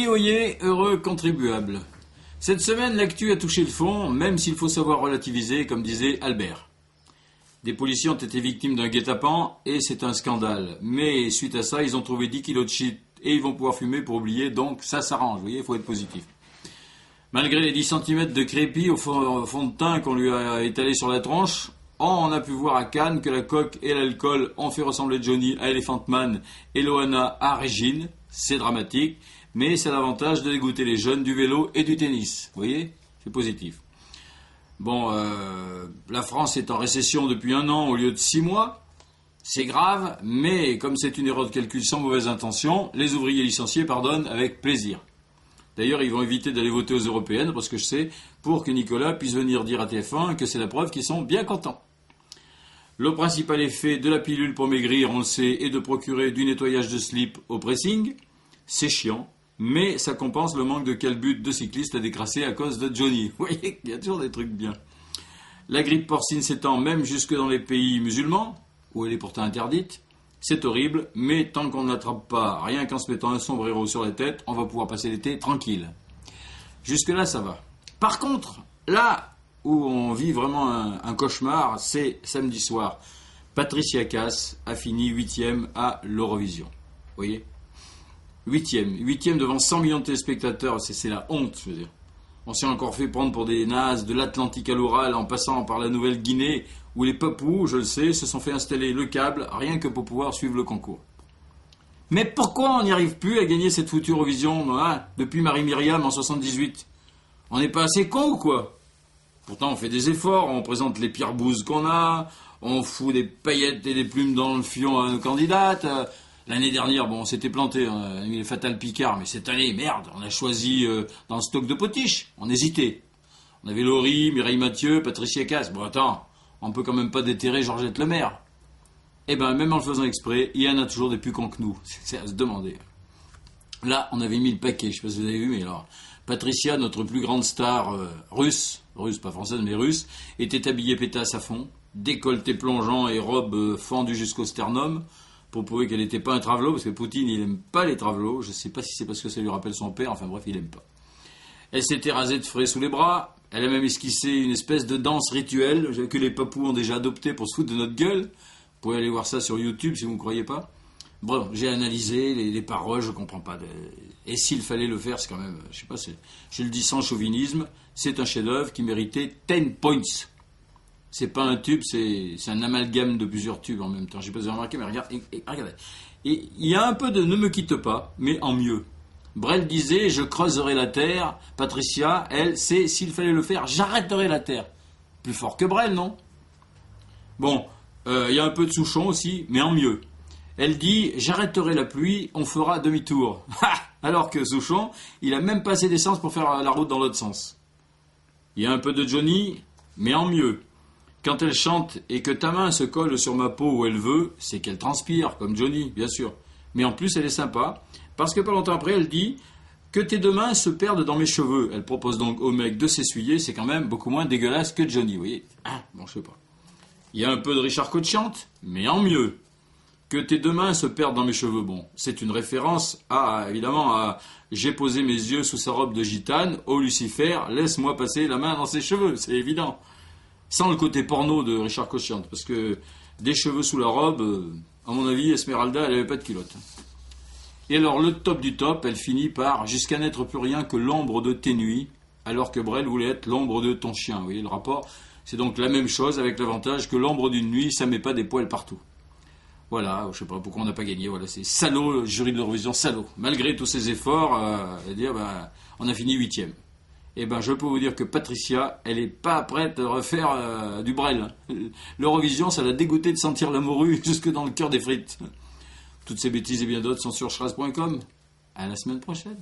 oyez, heureux contribuable. Cette semaine, l'actu a touché le fond, même s'il faut savoir relativiser, comme disait Albert. Des policiers ont été victimes d'un guet-apens et c'est un scandale. Mais suite à ça, ils ont trouvé 10 kilos de shit et ils vont pouvoir fumer pour oublier, donc ça s'arrange, vous voyez, il faut être positif. Malgré les 10 cm de crépi au fond de teint qu'on lui a étalé sur la tronche, on a pu voir à Cannes que la coke et l'alcool ont fait ressembler Johnny à Elephant Man et Loana à Régine. C'est dramatique, mais c'est l'avantage de dégoûter les jeunes du vélo et du tennis. Vous voyez, c'est positif. Bon, la France est en récession depuis 1 an au lieu de 6 mois. C'est grave, mais comme c'est une erreur de calcul sans mauvaise intention, les ouvriers licenciés pardonnent avec plaisir. D'ailleurs, ils vont éviter d'aller voter aux européennes, parce que je sais, pour que Nicolas puisse venir dire à TF1 que c'est la preuve qu'ils sont bien contents. Le principal effet de la pilule pour maigrir, on le sait, est de procurer du nettoyage de slip au pressing. C'est chiant, mais ça compense le manque de calbut de cyclistes à décrasser à cause de Johnny. Vous voyez, il y a toujours des trucs bien. La grippe porcine s'étend même jusque dans les pays musulmans, où elle est pourtant interdite. C'est horrible, mais tant qu'on ne l'attrape pas, rien qu'en se mettant un sombrero sur la tête, on va pouvoir passer l'été tranquille. Jusque-là, ça va. Par contre, là où on vit vraiment un cauchemar, c'est samedi soir. Patricia Cass a fini 8e à l'Eurovision. Vous voyez ? 8e devant 100 millions de téléspectateurs, c'est la honte, je veux dire. On s'est encore fait prendre pour des nazes de l'Atlantique à l'Oural en passant par la Nouvelle-Guinée, où les papous, je le sais, se sont fait installer le câble rien que pour pouvoir suivre le concours. Mais pourquoi on n'y arrive plus à gagner cette foutue Eurovision depuis Marie-Myriam en 78 ? On n'est pas assez cons ou quoi ? Pourtant on fait des efforts, on présente les pires bouses qu'on a, on fout des paillettes et des plumes dans le fion à nos candidates. L'année dernière, bon, on s'était planté, on a mis les Fatal Picard, mais cette année, merde, on a choisi dans le stock de potiches, on hésitait. On avait Laurie, Mireille Mathieu, Patricia Cass. Bon, attends, on peut quand même pas déterrer Georgette Lemaire. Eh ben, même en le faisant exprès, il y en a toujours des plus cons que nous. C'est à se demander. Là, on avait mis le paquet, je sais pas si vous avez vu, mais alors, Patricia, notre plus grande star russe, pas française, mais russe, était habillée pétasse à fond, décolleté plongeant et robe fendue jusqu'au sternum, pour prouver qu'elle n'était pas un travelot, parce que Poutine, il n'aime pas les travelots. Je ne sais pas si c'est parce que ça lui rappelle son père, enfin bref, il n'aime pas. Elle s'était rasée de frais sous les bras, elle a même esquissé une espèce de danse rituelle que les papous ont déjà adoptée pour se foutre de notre gueule. Vous pouvez aller voir ça sur YouTube si vous ne me croyez pas. Bon, j'ai analysé les paroles, je ne comprends pas. Et s'il fallait le faire, c'est quand même, je sais pas, je le dis sans chauvinisme, c'est un chef-d'œuvre qui méritait 10 points. C'est pas un tube, c'est un amalgame de plusieurs tubes en même temps. Je sais pas si vous avez remarqué, mais regardez. Et il y a un peu de ne me quitte pas, mais en mieux. Brel disait, je creuserai la terre. Patricia, elle, c'est, s'il fallait le faire, j'arrêterai la terre. Plus fort que Brel, non ? Bon, il y a un peu de Souchon aussi, mais en mieux. Elle dit, j'arrêterai la pluie, on fera demi-tour. Alors que Souchon, il a même pas assez d'essence pour faire la route dans l'autre sens. Il y a un peu de Johnny, mais en mieux. Quand elle chante et que ta main se colle sur ma peau où elle veut, c'est qu'elle transpire, comme Johnny, bien sûr. Mais en plus, elle est sympa, parce que pas longtemps après, elle dit que tes 2 mains se perdent dans mes cheveux. Elle propose donc au mec de s'essuyer, c'est quand même beaucoup moins dégueulasse que Johnny, vous voyez. Bon, je sais pas. Il y a un peu de Richard Cote-Chante, mais en mieux. Que tes 2 mains se perdent dans mes cheveux, bon, c'est une référence évidemment, à j'ai posé mes yeux sous sa robe de gitane, ô Lucifer, laisse-moi passer la main dans ses cheveux, c'est évident. Sans le côté porno de Richard Cote-Chante, parce que des cheveux sous la robe, à mon avis, Esmeralda, elle n'avait pas de culotte. Et alors, le top du top, elle finit par « jusqu'à n'être plus rien que l'ombre de tes nuits », alors que Brel voulait être l'ombre de ton chien. Vous voyez le rapport ? C'est donc la même chose, avec l'avantage que l'ombre d'une nuit, ça met pas des poils partout. Voilà, je sais pas pourquoi on n'a pas gagné, voilà, c'est salaud, le jury de l'Eurovision, salaud. Malgré tous ces efforts, on a fini 8e. Eh ben, je peux vous dire que Patricia, elle est pas prête à refaire du Brel. L'Eurovision, ça l'a dégoûté de sentir la morue jusque dans le cœur des frites. Toutes ces bêtises et bien d'autres sont sur schraz.com. À la semaine prochaine.